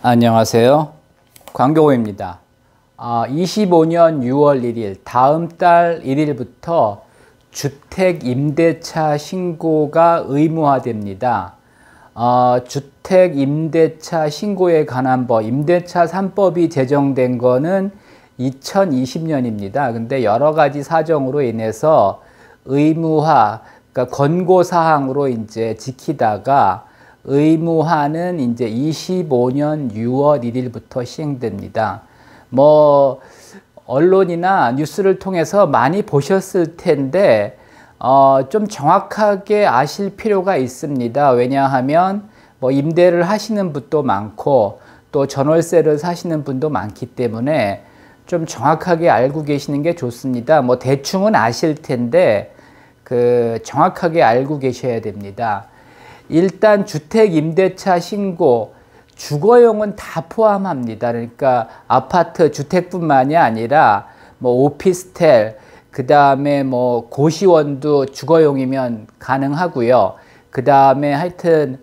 안녕하세요. 광교호입니다. 25년 6월 1일 다음 달 1일부터 주택임대차 신고가 의무화됩니다. 주택임대차 신고에 관한 법, 임대차 3법이 제정된 거는 2020년입니다. 근데 여러 가지 사정으로 인해서 의무화, 그러니까 권고사항으로 이제 지키다가 의무화는 이제 25년 6월 1일부터 시행됩니다. 언론이나 뉴스를 통해서 많이 보셨을 텐데, 좀 정확하게 아실 필요가 있습니다. 왜냐하면, 임대를 하시는 분도 많고, 또 전월세를 사시는 분도 많기 때문에 좀 정확하게 알고 계시는 게 좋습니다. 대충은 아실 텐데, 정확하게 알고 계셔야 됩니다. 일단 주택임대차 신고, 주거용은 다 포함합니다. 그러니까 아파트, 주택뿐만이 아니라 오피스텔, 그 다음에 고시원도 주거용이면 가능하고요. 그 다음에 하여튼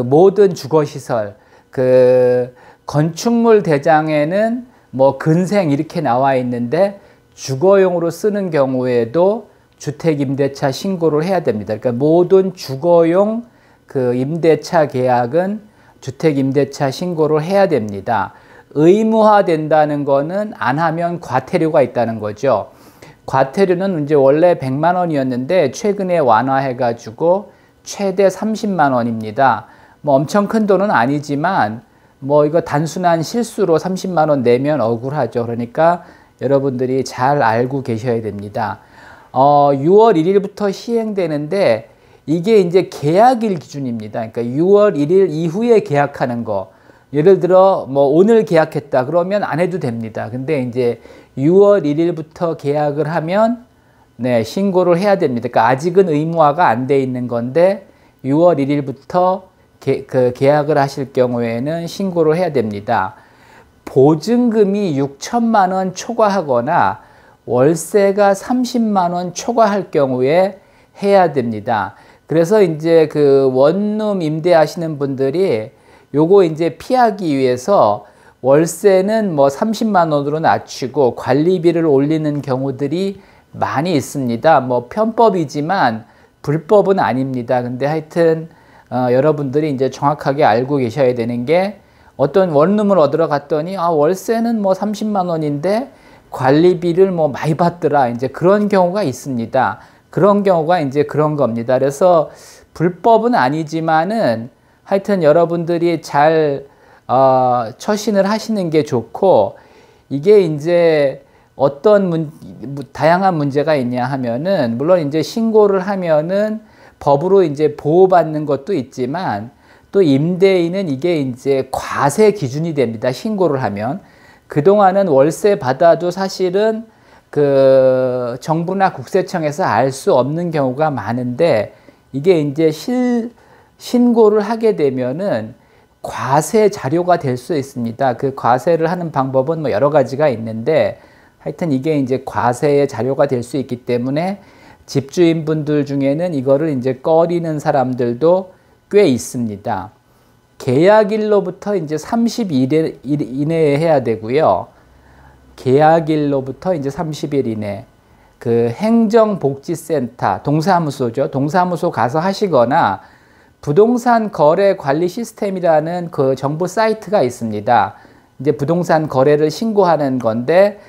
모든 주거시설, 건축물 대장에는 근생 이렇게 나와 있는데 주거용으로 쓰는 경우에도 주택임대차 신고를 해야 됩니다. 그러니까 모든 주거용 임대차 계약은 주택임대차 신고를 해야 됩니다. 의무화된다는 거는 안 하면 과태료가 있다는 거죠. 과태료는 이제 원래 100만 원이었는데 최근에 완화해가지고 최대 30만 원입니다. 엄청 큰 돈은 아니지만 이거 단순한 실수로 30만 원 내면 억울하죠. 그러니까 여러분들이 잘 알고 계셔야 됩니다. 6월 1일부터 시행되는데 이게 이제 계약일 기준입니다. 그러니까 6월 1일 이후에 계약하는 거. 예를 들어 오늘 계약했다 그러면 안 해도 됩니다. 근데 이제 6월 1일부터 계약을 하면 신고를 해야 됩니다. 그러니까 아직은 의무화가 안 돼 있는 건데 6월 1일부터 계약을 하실 경우에는 신고를 해야 됩니다. 보증금이 6천만 원 초과하거나 월세가 30만 원 초과할 경우에 해야 됩니다. 그래서 이제 원룸 임대하시는 분들이 요거 이제 피하기 위해서 월세는 30만 원으로 낮추고 관리비를 올리는 경우들이 많이 있습니다. 편법이지만 불법은 아닙니다. 근데 하여튼 여러분들이 이제 정확하게 알고 계셔야 되는 게 어떤 원룸을 얻으러 갔더니 월세는 30만 원인데 관리비를 많이 받더라. 이제 그런 경우가 있습니다. 그런 경우가 이제 그런 겁니다. 그래서 불법은 아니지만은 하여튼 여러분들이 잘 처신을 하시는 게 좋고, 이게 이제 어떤 다양한 문제가 있냐 하면은 물론 이제 신고를 하면은 법으로 이제 보호받는 것도 있지만 또 임대인은 이게 이제 과세 기준이 됩니다. 신고를 하면. 그동안은 월세 받아도 사실은 정부나 국세청에서 알 수 없는 경우가 많은데 이게 이제 신고를 하게 되면은 과세 자료가 될 수 있습니다. 그 과세를 하는 방법은 여러 가지가 있는데 하여튼 이게 이제 과세의 자료가 될 수 있기 때문에 집주인분들 중에는 이거를 이제 꺼리는 사람들도 꽤 있습니다. 계약일로부터 이제 30일 이내에 해야 되고요. 계약일로부터 이제 30일 이내 행정복지센터, 동사무소죠. 동사무소 가서 하시거나 부동산 거래 관리 시스템이라는 정보 사이트가 있습니다. 이제 부동산 거래를 신고하는 건데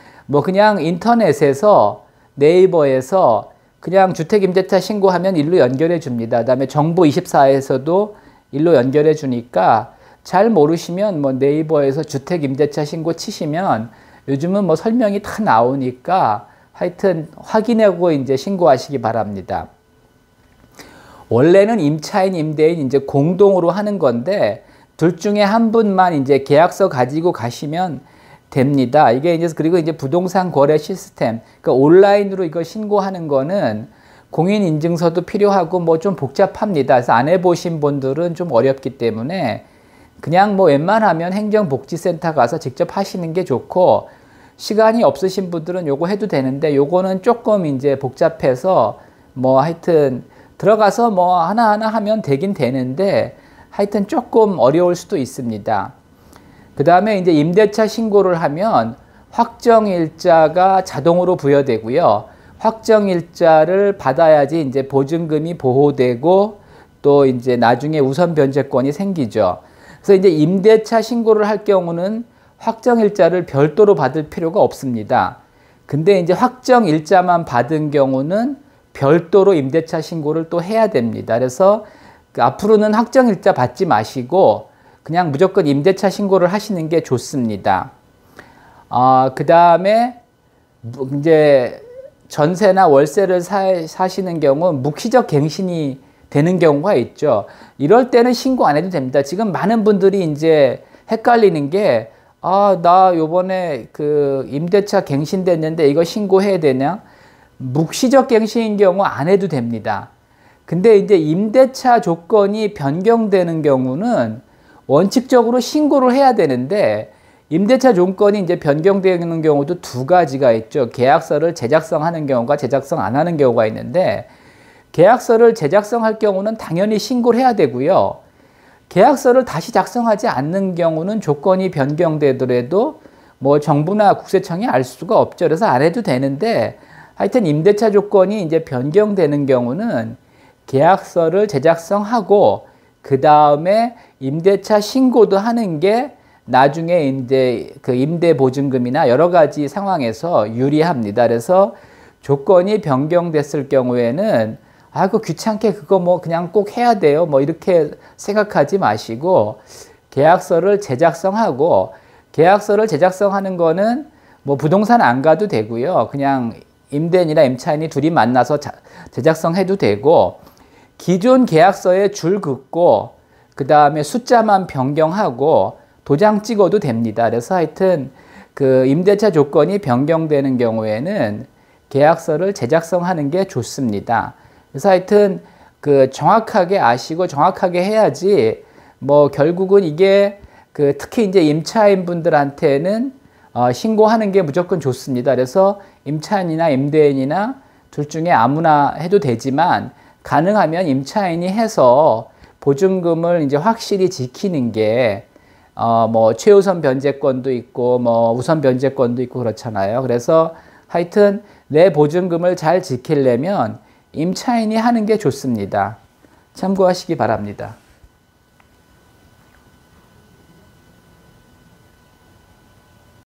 그냥 인터넷에서 네이버에서 그냥 주택임대차 신고하면 일로 연결해 줍니다. 그다음에 정보24에서도 일로 연결해 주니까 잘 모르시면 네이버에서 주택임대차 신고 치시면 요즘은 설명이 다 나오니까 하여튼 확인하고 이제 신고하시기 바랍니다. 원래는 임차인, 임대인 이제 공동으로 하는 건데 둘 중에 한 분만 이제 계약서 가지고 가시면 됩니다. 이게 이제 그리고 이제 부동산 거래 시스템, 그러니까 온라인으로 이거 신고하는 거는 공인인증서도 필요하고 좀 복잡합니다. 그래서 안 해보신 분들은 좀 어렵기 때문에 그냥 웬만하면 행정복지센터 가서 직접 하시는 게 좋고, 시간이 없으신 분들은 요거 해도 되는데 요거는 조금 이제 복잡해서 하여튼 들어가서 하나하나 하면 되긴 되는데 하여튼 조금 어려울 수도 있습니다. 그 다음에 이제 임대차 신고를 하면 확정일자가 자동으로 부여되고요. 확정일자를 받아야지 이제 보증금이 보호되고 또 이제 나중에 우선 변제권이 생기죠. 그래서 이제 임대차 신고를 할 경우는 확정일자를 별도로 받을 필요가 없습니다. 근데 이제 확정일자만 받은 경우는 별도로 임대차 신고를 또 해야 됩니다. 그래서 앞으로는 확정일자 받지 마시고 그냥 무조건 임대차 신고를 하시는 게 좋습니다. 그 다음에 이제 전세나 월세를 사시는 경우 묵시적 갱신이 되는 경우가 있죠. 이럴 때는 신고 안 해도 됩니다. 지금 많은 분들이 이제 헷갈리는 게, 나 요번에 그 임대차 갱신됐는데 이거 신고해야 되냐? 묵시적 갱신인 경우 안 해도 됩니다. 근데 이제 임대차 조건이 변경되는 경우는 원칙적으로 신고를 해야 되는데, 임대차 조건이 이제 변경되는 경우도 두 가지가 있죠. 계약서를 제작성하는 경우가 제작성 안 하는 경우가 있는데, 계약서를 제작성할 경우는 당연히 신고를 해야 되고요. 계약서를 다시 작성하지 않는 경우는 조건이 변경되더라도 뭐 정부나 국세청이 알 수가 없죠. 그래서 안 해도 되는데, 하여튼 임대차 조건이 이제 변경되는 경우는 계약서를 제작성하고 그 다음에 임대차 신고도 하는 게 나중에 이제 그 임대보증금이나 여러 가지 상황에서 유리합니다. 그래서 조건이 변경됐을 경우에는 그 귀찮게 그거 뭐 그냥 꼭 해야 돼요. 뭐 이렇게 생각하지 마시고 계약서를 제작성하고, 계약서를 제작성하는 거는 뭐 부동산 안 가도 되고요. 그냥 임대인이나 임차인이 둘이 만나서 제작성해도 되고, 기존 계약서에 줄 긋고 그 다음에 숫자만 변경하고 도장 찍어도 됩니다. 그래서 하여튼 그 임대차 조건이 변경되는 경우에는 계약서를 제작성하는 게 좋습니다. 그래서 하여튼 그 정확하게 아시고 정확하게 해야지 뭐 결국은 이게 그 특히 이제 임차인 분들한테는 신고하는 게 무조건 좋습니다. 그래서 임차인이나 임대인이나 둘 중에 아무나 해도 되지만 가능하면 임차인이 해서 보증금을 이제 확실히 지키는 게 뭐 최우선 변제권도 있고 뭐 우선 변제권도 있고 그렇잖아요. 그래서 하여튼 내 보증금을 잘 지키려면 임차인이 하는 게 좋습니다. 참고하시기 바랍니다.